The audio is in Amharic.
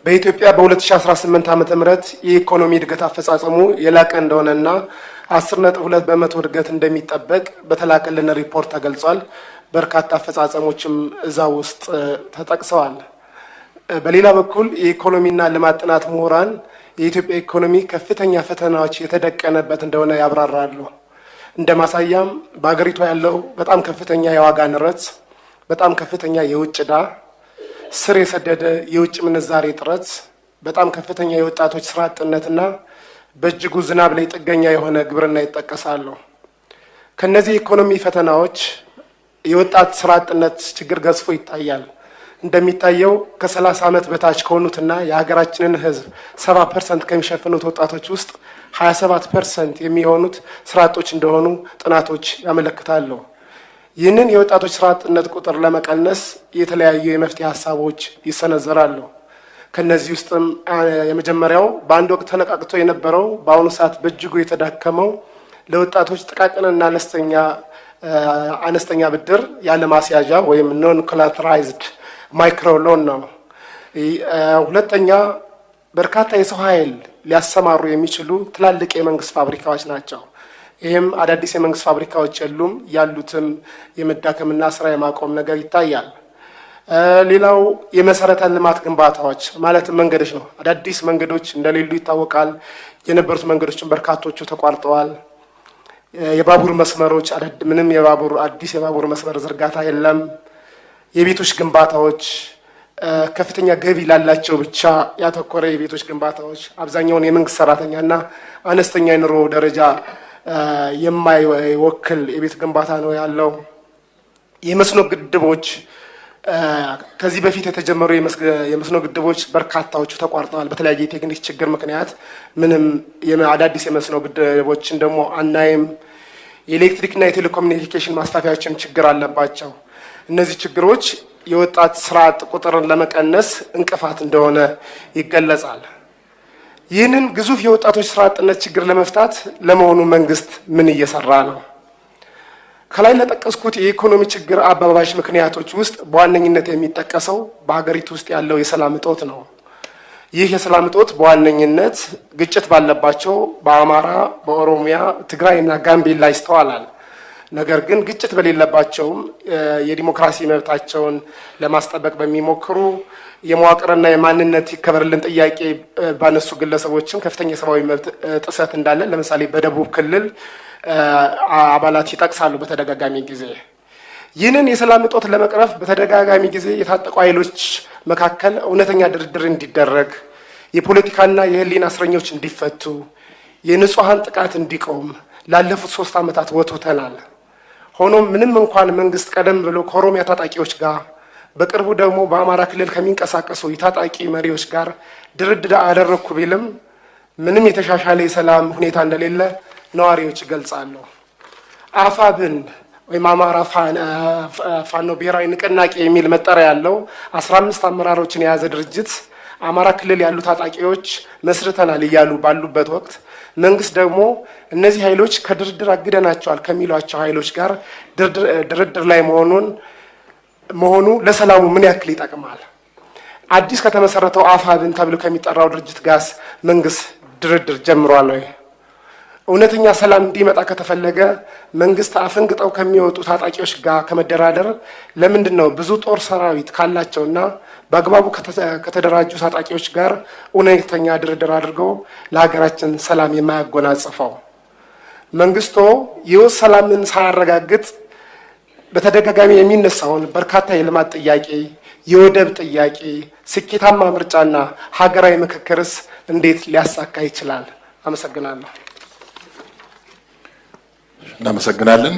በኢትዮጵያ በ2018 ዓመተ ምህረት የኢኮኖሚ እድገት አፈጻጸሙ የላቀ እንደሆነና 10.2 በመቶ እድገት እንደሚጠበቅ በተላከልን ሪፖርት ተገልጿል። በርካታ አፈጻጸሞችም እዛው ውስጥ ተጠቅሰዋል። በሌላ በኩል የኢኮኖሚና ልማት ጥናት ምሁራን የኢትዮጵያ ኢኮኖሚ ከፍተኛ ፈተናዎች የተደቀነበት እንደሆነ ያብራራሉ። እንደ ማሳያም በአገሪቷ ያለው በጣም ከፍተኛ የዋጋ ንረት፣ በጣም ከፍተኛ የውጭ ዕዳ፣ ስር የሰደደ የውጭ ምንዛሬ እጥረት፣ በጣም ከፍተኛ የወጣቶች ስራ አጥነትና በእጅጉ ዝናብ ላይ ጥገኛ የሆነ ግብርና ይጠቀሳሉ። ከነዚህ ኢኮኖሚ ፈተናዎች የወጣት ስራ አጥነት ችግር ገዝፎ ይታያል። እንደሚታየው ከ30 ዓመት በታች ከሆኑትና የሀገራችንን ሕዝብ 70% ከሚሸፍኑት ወጣቶች ውስጥ 27% የሚሆኑት ስራ አጦች እንደሆኑ ጥናቶች ያመለክታሉ። ይህንን የወጣቶች ስራ አጥነት ቁጥር ለመቀነስ የተለያዩ የመፍትሄ ሀሳቦች ይሰነዘራሉ። ከነዚህ ውስጥም የመጀመሪያው በአንድ ወቅት ተነቃቅቶ የነበረው በአሁኑ ሰዓት በእጅጉ የተዳከመው ለወጣቶች ጥቃቅንና አነስተኛ ብድር ያለ ማስያዣ ወይም ኖን ኮላተራይዝድ ማይክሮ ሎን ነው። ሁለተኛ በርካታ የሰው ኃይል ሊያሰማሩ የሚችሉ ትላልቅ የመንግስት ፋብሪካዎች ናቸው። ይህም አዳዲስ የመንግስት ፋብሪካዎች የሉም፣ ያሉትም የመዳከምና ስራ የማቆም ነገር ይታያል። ሌላው የመሰረተ ልማት ግንባታዎች ማለትም መንገዶች ነው። አዳዲስ መንገዶች እንደሌሉ ይታወቃል። የነበሩት መንገዶችን በርካቶቹ ተቋርጠዋል። የባቡር መስመሮች ምንም አዲስ የባቡር መስመር ዝርጋታ የለም። የቤቶች ግንባታዎች ከፍተኛ ገቢ ላላቸው ብቻ ያተኮረ የቤቶች ግንባታዎች አብዛኛውን የመንግስት ሰራተኛና አነስተኛ የኑሮ ደረጃ የማይወክል የቤት ግንባታ ነው ያለው። የመስኖ ግድቦች ከዚህ በፊት የተጀመሩ የመስኖ ግድቦች በርካታዎቹ ተቋርጠዋል። በተለያየ የቴክኒክ ችግር ምክንያት ምንም አዳዲስ የመስኖ ግድቦችን ደግሞ አናይም። የኤሌክትሪክና የቴሌኮሙኒኬሽን ማስፋፊያዎችን ችግር አለባቸው። እነዚህ ችግሮች የወጣት ስራ አጥ ቁጥርን ለመቀነስ እንቅፋት እንደሆነ ይገለጻል። ይህንን ግዙፍ የወጣቶች ስራ አጥነት ችግር ለመፍታት ለመሆኑ መንግስት ምን እየሰራ ነው? ከላይ ለጠቀስኩት የኢኮኖሚ ችግር አባባሽ ምክንያቶች ውስጥ በዋነኝነት የሚጠቀሰው በሀገሪቱ ውስጥ ያለው የሰላም እጦት ነው። ይህ የሰላም እጦት በዋነኝነት ግጭት ባለባቸው በአማራ፣ በኦሮሚያ፣ ትግራይና ጋምቤላ ይስተዋላል። ነገር ግን ግጭት በሌለባቸውም የዲሞክራሲ መብታቸውን ለማስጠበቅ በሚሞክሩ የመዋቅርና የማንነት ይከበርልን ጥያቄ ባነሱ ግለሰቦችም ከፍተኛ የሰብአዊ መብት ጥሰት እንዳለ ለምሳሌ በደቡብ ክልል አባላት ይጠቅሳሉ በተደጋጋሚ ጊዜ። ይህንን የሰላም እጦት ለመቅረፍ በተደጋጋሚ ጊዜ የታጠቁ ኃይሎች መካከል እውነተኛ ድርድር እንዲደረግ፣ የፖለቲካና የህሊና እስረኞች እንዲፈቱ፣ የንጹሐን ጥቃት እንዲቆም ላለፉት 3 ዓመታት ወትውተናል። ሆኖም ምንም እንኳን መንግስት ቀደም ብሎ ከኦሮሚያ ታጣቂዎች ጋር በቅርቡ ደግሞ በአማራ ክልል ከሚንቀሳቀሱ የታጣቂ መሪዎች ጋር ድርድር አደረግኩ ቢልም ምንም የተሻሻለ የሰላም ሁኔታ እንደሌለ ነዋሪዎች ይገልጻሉ። አፋብን ወይም አማራ ፋኖ ብሔራዊ ንቅናቄ የሚል መጠሪያ ያለው 15 አመራሮችን የያዘ ድርጅት አማራ ክልል ያሉ ታጣቂዎች መስርተናል እያሉ ባሉበት ወቅት መንግስት ደግሞ እነዚህ ኃይሎች ከድርድር አግደናቸዋል ከሚሏቸው ኃይሎች ጋር ድርድር ላይ መሆኑ ለሰላሙ ምን ያክል ይጠቅማል? አዲስ ከተመሰረተው አፋብን ተብሎ ከሚጠራው ድርጅት ጋር መንግስት ድርድር ጀምሯል ወይ? እውነተኛ ሰላም እንዲመጣ ከተፈለገ መንግስት አፈንግጠው ከሚወጡ ታጣቂዎች ጋር ከመደራደር ለምንድን ነው ብዙ ጦር ሰራዊት ካላቸውና በአግባቡ ከተደራጁ ታጣቂዎች ጋር እውነተኛ ድርድር አድርገው ለሀገራችን ሰላም የማያጎናጽፈው? መንግስቶ ይህ ሰላምን ሳያረጋግጥ በተደጋጋሚ የሚነሳውን በርካታ የልማት ጥያቄ፣ የወደብ ጥያቄ፣ ስኬታማ ምርጫና ሀገራዊ ምክክርስ እንዴት ሊያሳካ ይችላል? አመሰግናለሁ። እናመሰግናለን።